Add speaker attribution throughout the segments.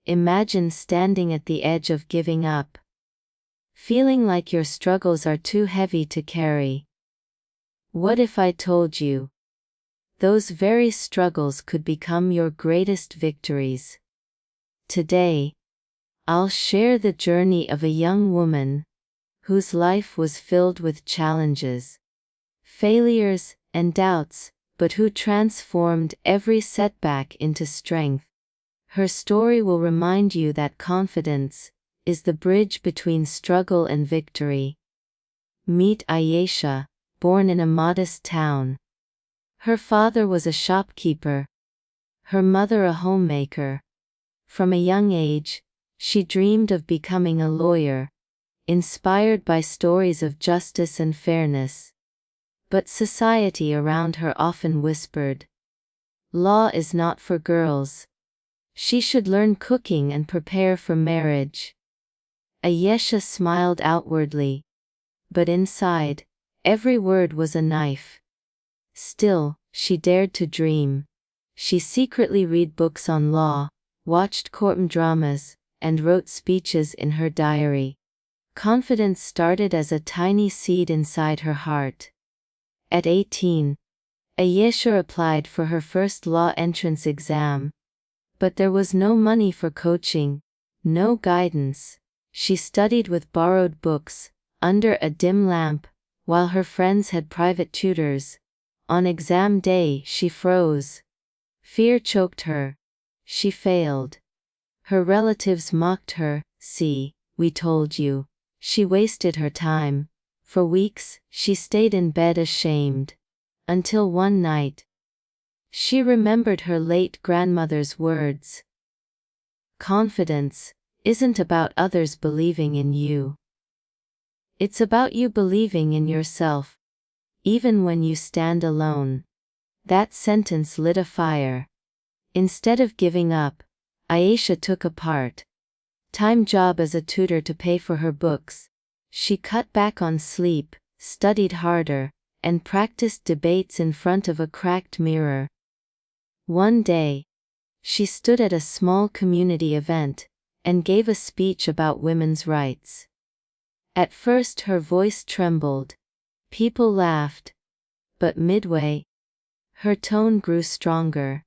Speaker 1: imagine standing at the edge of giving up, feeling like your struggles are too heavy to carry. What if I told you those very struggles could become your greatest victories? Today, I'll share the journey of a young woman whose life was filled with challenges, failures, and doubts, but who transformed every setback into strength. Her story will remind you that confidence is the bridge between struggle and victory. Meet Ayesha, born in a modest town. Her father was a shopkeeper, her mother a homemaker. From a young age, she dreamed of becoming a lawyer, inspired by stories of justice and fairness. But society around her often whispered, "Law is not for girls. She should learn cooking and prepare for marriage." Ayesha smiled outwardly, but inside, every word was a knife. Still, she dared to dream. She secretly read books on law, watched courtroom dramas, and wrote speeches in her diary. Confidence started as a tiny seed inside her heart. At 18, Ayesha applied for her first law entrance exam. But there was no money for coaching, no guidance. She studied with borrowed books, under a dim lamp, while her friends had private tutors. On exam day she froze. Fear choked her. She failed. Her relatives mocked her. "See, we told you." She wasted her time. For weeks, she stayed in bed ashamed. Until one night, she remembered her late grandmother's words. "Confidence isn't about others believing in you. It's about you believing in yourself, even when you stand alone." That sentence lit a fire. Instead of giving up, Ayesha took a part-time job as a tutor to pay for her books. She cut back on sleep, studied harder, and practiced debates in front of a cracked mirror. One day, she stood at a small community event and gave a speech about women's rights. At first her voice trembled. People laughed. But midway, her tone grew stronger.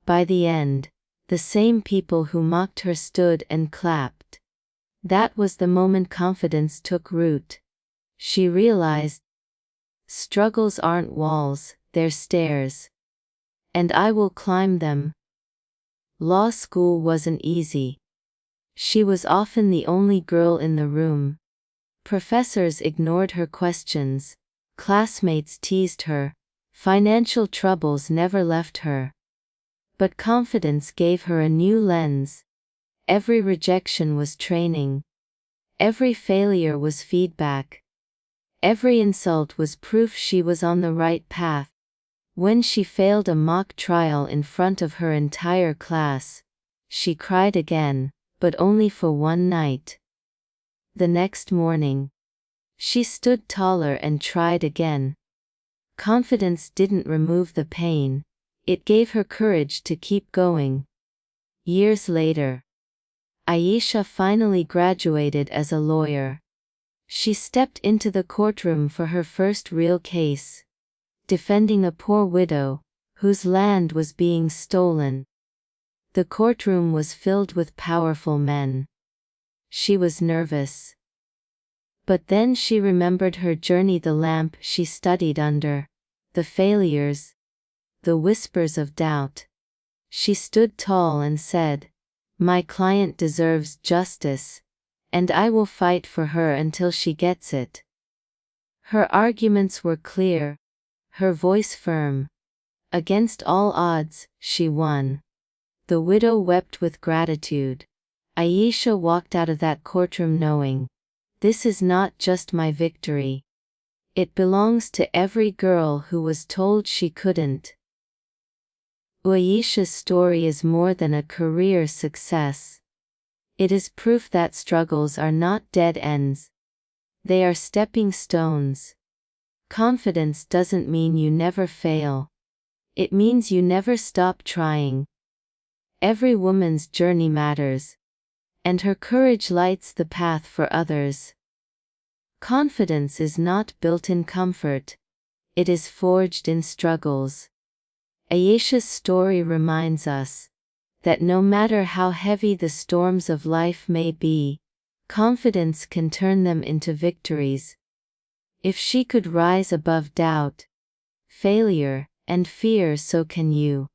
Speaker 1: By the end, the same people who mocked her stood and clapped. That was the moment confidence took root. She realized, struggles aren't walls, they're stairs. And I will climb them. Law school wasn't easy. She was often the only girl in the room. Professors ignored her questions. Classmates teased her. Financial troubles never left her. But confidence gave her a new lens. Every rejection was training. Every failure was feedback. Every insult was proof she was on the right path. When she failed a mock trial in front of her entire class, she cried again, but only for one night. The next morning, she stood taller and tried again. Confidence didn't remove the pain, it gave her courage to keep going. Years later, Ayesha finally graduated as a lawyer. She stepped into the courtroom for her first real case, defending a poor widow whose land was being stolen. The courtroom was filled with powerful men. She was nervous. But then she remembered her journey, the lamp she studied under, the failures, the whispers of doubt. She stood tall and said, "My client deserves justice, and I will fight for her until she gets it." Her arguments were clear, her voice firm. Against all odds, she won. The widow wept with gratitude. Ayesha walked out of that courtroom knowing, this is not just my victory. It belongs to every girl who was told she couldn't. Ayesha's story is more than a career success. It is proof that struggles are not dead ends. They are stepping stones. Confidence doesn't mean you never fail. It means you never stop trying. Every woman's journey matters, and her courage lights the path for others. Confidence is not built in comfort, it is forged in struggles. Ayesha's story reminds us that no matter how heavy the storms of life may be, confidence can turn them into victories. If she could rise above doubt, failure, and fear, so can you.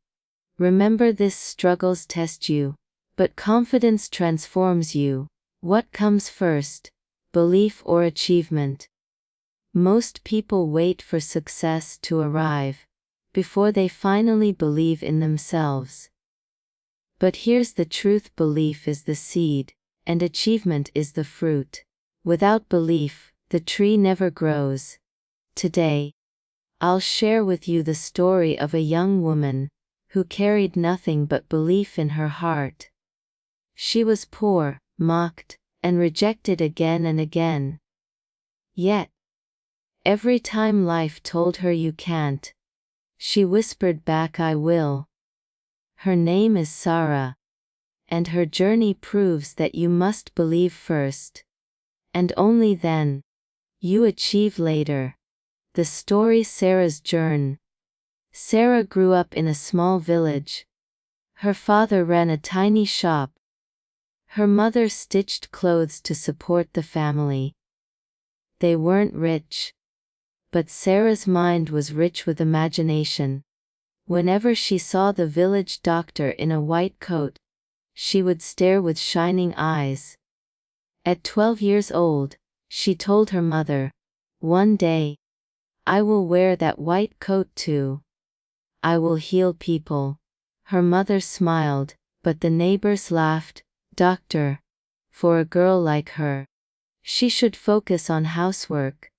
Speaker 1: Remember, this struggles test you, but confidence transforms you. What comes first, belief or achievement? Most people wait for success to arrive before they finally believe in themselves. But here's the truth: belief is the seed, and achievement is the fruit. Without belief, the tree never grows. Today, I'll share with you the story of a young woman who carried nothing but belief in her heart. She was poor, mocked, and rejected again and again. Yet, every time life told her you can't, she whispered back, I will. Her name is Sarah, and her journey proves that you must believe first, and only then you achieve later. The story: Sarah's journey. Sarah grew up in a small village. Her father ran a tiny shop. Her mother stitched clothes to support the family. They weren't rich, but Sarah's mind was rich with imagination. Whenever she saw the village doctor in a white coat, she would stare with shining eyes. At 12 years old, she told her mother, "One day, I will wear that white coat too. I will heal people." Her mother smiled, but the neighbors laughed. "Doctor, for a girl like her, she should focus on housework."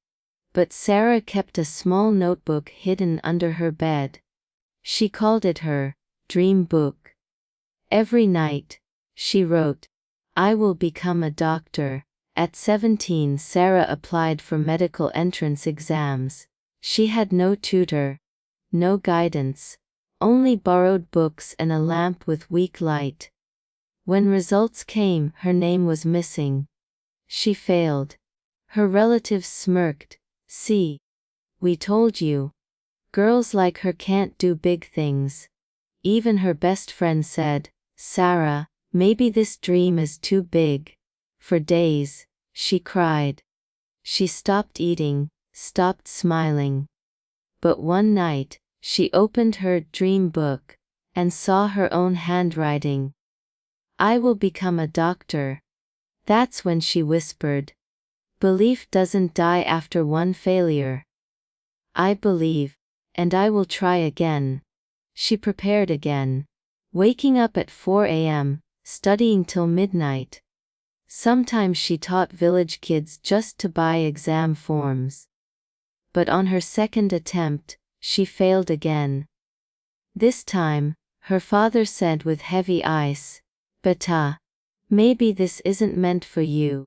Speaker 1: But Sarah kept a small notebook hidden under her bed. She called it her dream book. Every night, she wrote, "I will become a doctor." At 17, Sarah applied for medical entrance exams. She had no tutor, no guidance, only borrowed books and a lamp with weak light. When results came, her name was missing. She failed. Her relatives smirked. "See, we told you. Girls like her can't do big things." Even her best friend said, "Sarah, maybe this dream is too big." For days, she cried. She stopped eating, stopped smiling. But one night, she opened her dream book and saw her own handwriting. "I will become a doctor." That's when she whispered, "Belief doesn't die after one failure. I believe, and I will try again." She prepared again, waking up at 4 a.m., studying till midnight. Sometimes she taught village kids just to buy exam forms. But on her second attempt, she failed again. This time, her father said with heavy eyes, "Beta, maybe this isn't meant for you.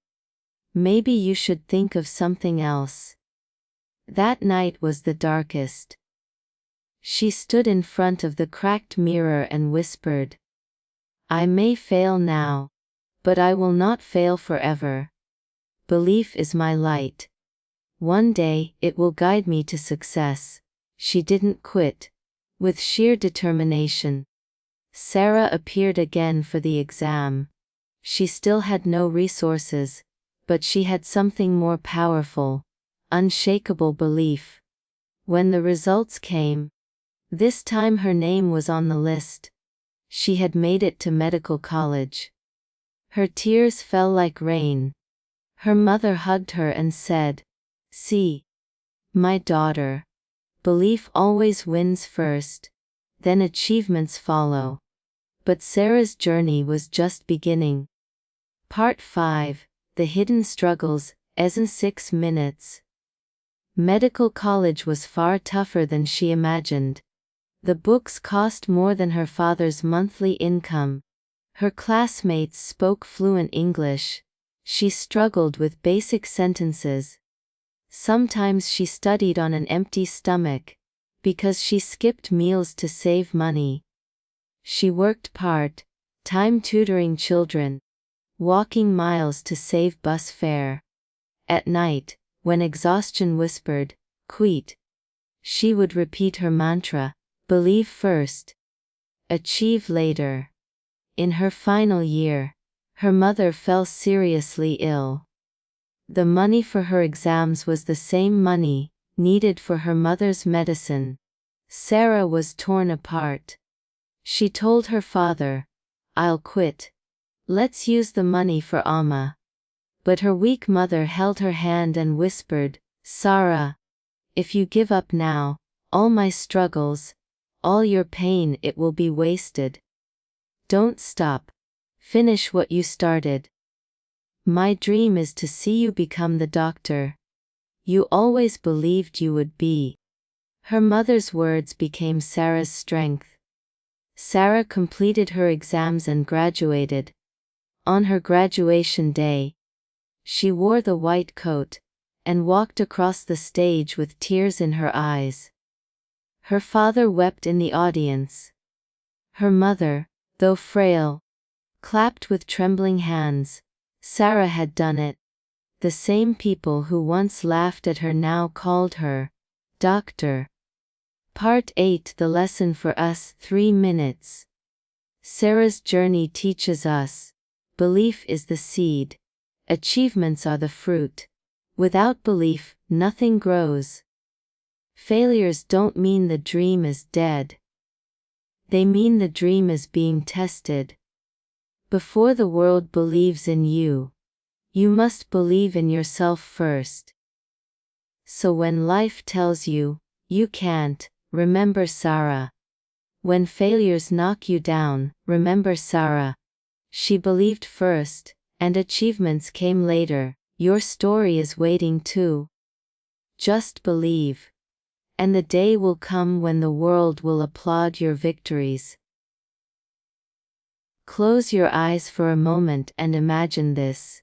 Speaker 1: Maybe you should think of something else." That night was the darkest. She stood in front of the cracked mirror and whispered, "I may fail now, but I will not fail forever. Belief is my light. One day, it will guide me to success." She didn't quit. With sheer determination, Sarah appeared again for the exam. She still had no resources, but she had something more powerful: unshakable belief. When the results came, this time her name was on the list. She had made it to medical college. Her tears fell like rain. Her mother hugged her and said, "See, my daughter, belief always wins first, then achievements follow." But Sarah's journey was just beginning. Part 5: The Hidden Struggles, in 6 minutes. Medical college was far tougher than she imagined. The books cost more than her father's monthly income. Her classmates spoke fluent English. She struggled with basic sentences. Sometimes she studied on an empty stomach, because she skipped meals to save money. She worked part, time tutoring children, walking miles to save bus fare. At night, when exhaustion whispered, "Quit," she would repeat her mantra, "Believe first, achieve later." In her final year, her mother fell seriously ill. The money for her exams was the same money needed for her mother's medicine. Sarah was torn apart. She told her father, "I'll quit. Let's use the money for Amma." But her weak mother held her hand and whispered, "Sarah, if you give up now, all my struggles, all your pain, it will be wasted. Don't stop. Finish what you started. My dream is to see you become the doctor you always believed you would be." Her mother's words became Sarah's strength. Sarah completed her exams and graduated. On her graduation day, she wore the white coat and walked across the stage with tears in her eyes. Her father wept in the audience. Her mother, though frail, clapped with trembling hands. Sarah had done it. The same people who once laughed at her now called her doctor. Part 8. The lesson for us. 3 minutes. Sarah's journey teaches us, belief is the seed, achievements are the fruit. Without belief, nothing grows. Failures don't mean the dream is dead. They mean the dream is being tested. Before the world believes in you, you must believe in yourself first. So when life tells you, you can't, remember Sarah. When failures knock you down, remember Sarah. She believed first, and achievements came later. Your story is waiting too. Just believe. And the day will come when the world will applaud your victories. Close your eyes for a moment and imagine this.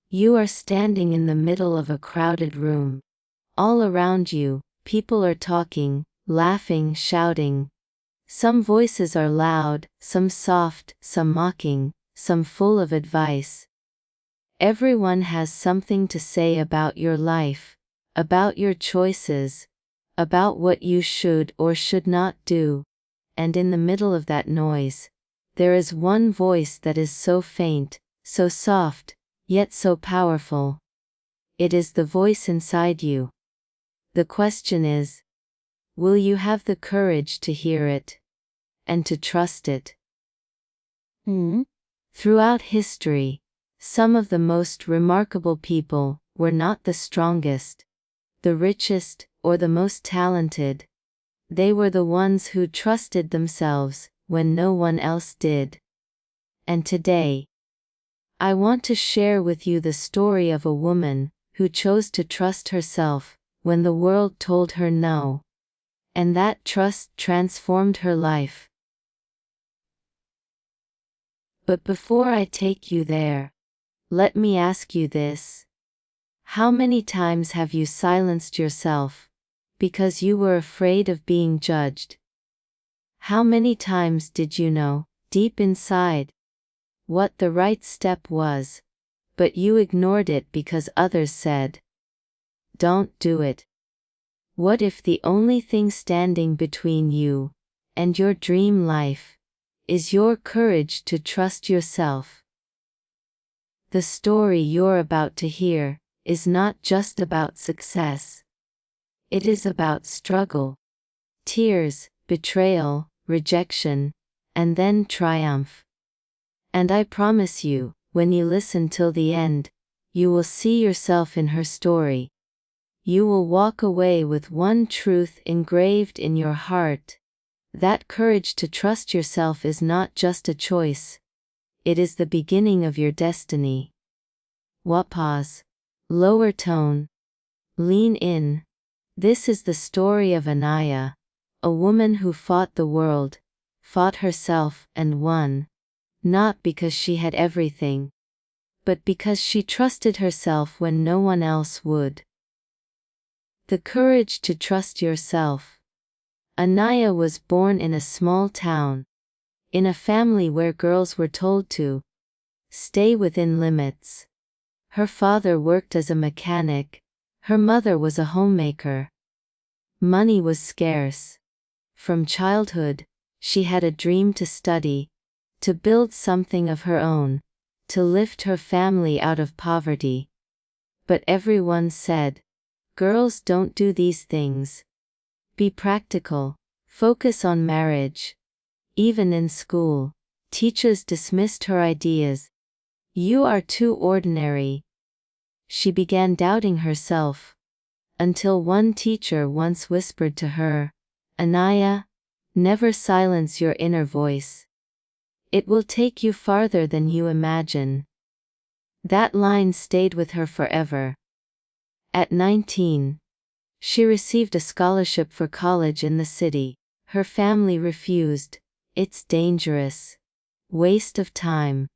Speaker 1: You are standing in the middle of a crowded room. All around you, people are talking, laughing, shouting. Some voices are loud, some soft, some mocking, some full of advice. Everyone has something to say about your life, about your choices, about what you should or should not do. And in the middle of that noise, there is one voice that is so faint, so soft, yet so powerful. It is the voice inside you. The question is, will you have the courage to hear it and to trust it? Throughout history, some of the most remarkable people were not the strongest, the richest, or the most talented. They were the ones who trusted themselves when no one else did. And today, I want to share with you the story of a woman who chose to trust herself when the world told her no. And that trust transformed her life. But before I take you there, let me ask you this. How many times have you silenced yourself because you were afraid of being judged? How many times did you know, deep inside, what the right step was, but you ignored it because others said, "Don't do it"? What if the only thing standing between you and your dream life is your courage to trust yourself? The story you're about to hear is not just about success. It is about struggle, tears, betrayal, rejection, and then triumph. And I promise you, when you listen till the end, you will see yourself in her story. You will walk away with one truth engraved in your heart. That courage to trust yourself is not just a choice. It is the beginning of your destiny. Pause. Lower tone. Lean in. This is the story of Anaya, a woman who fought the world, fought herself, and won. Not because she had everything, but because she trusted herself when no one else would. The courage to trust yourself. Anaya was born in a small town. in a family where girls were told to stay within limits. Her father worked as a mechanic, her mother was a homemaker. Money was scarce. From childhood, she had a dream to study, to build something of her own, to lift her family out of poverty. But everyone said, "Girls don't do these things. Be practical. Focus on marriage." Even in school, teachers dismissed her ideas. "You are too ordinary." She began doubting herself, until one teacher once whispered to her, "Anaya, never silence your inner voice. It will take you farther than you imagine." That line stayed with her forever. At 19, she received a scholarship for college in the city. Her family refused. "It's dangerous. Waste of time.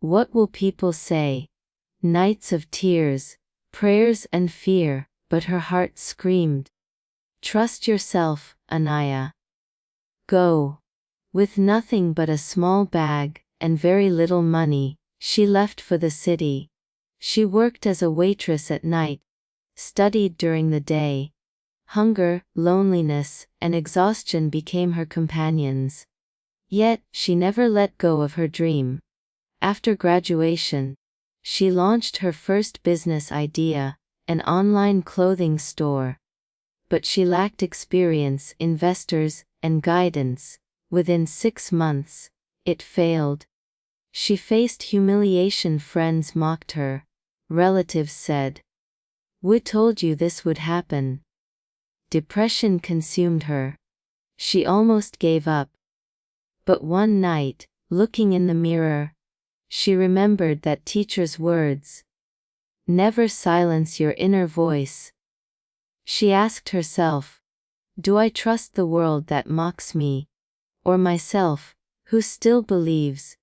Speaker 1: What will people say?" Nights of tears, prayers and fear, but her heart screamed, "Trust yourself, Anaya. Go." With nothing but a small bag, and very little money, she left for the city. She worked as a waitress at night, studied during the day. Hunger, loneliness, and exhaustion became her companions. Yet, she never let go of her dream. After graduation, she launched her first business idea, an online clothing store. But she lacked experience, investors, and guidance. Within 6 months, it failed. She faced humiliation. Friends mocked her. Relatives said, "We told you this would happen." Depression consumed her. She almost gave up. But one night, looking in the mirror, she remembered that teacher's words, "Never silence your inner voice." She asked herself, "Do I trust the world that mocks me? Or myself, who still believes?"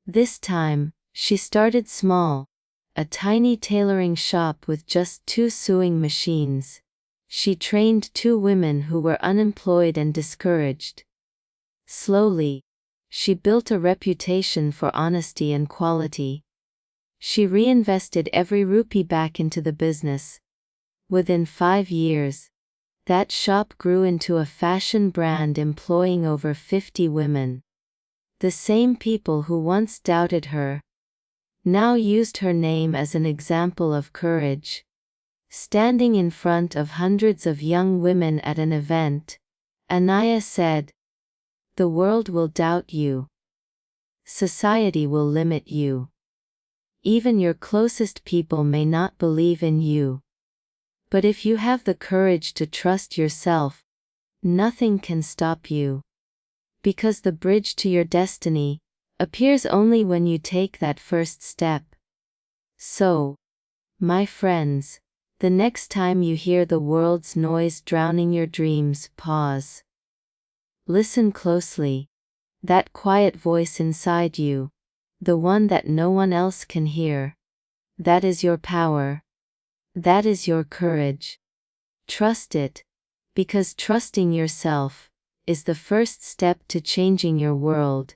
Speaker 1: This time, she started small, a tiny tailoring shop with just 2 sewing machines. She trained 2 women who were unemployed and discouraged. Slowly, she built a reputation for honesty and quality. She reinvested every rupee back into the business. Within 5 years, that shop grew into a fashion brand employing over 50 women. The same people who once doubted her now used her name as an example of courage. Standing in front of hundreds of young women at an event, Anaya said, "The world will doubt you. Society will limit you. Even your closest people may not believe in you. But if you have the courage to trust yourself, nothing can stop you. Because the bridge to your destiny appears only when you take that first step." So, my friends, the next time you hear the world's noise drowning your dreams, pause. Listen closely. That quiet voice inside you, the one that no one else can hear. That is your power. That is your courage. Trust it, because trusting yourself is the first step to changing your world.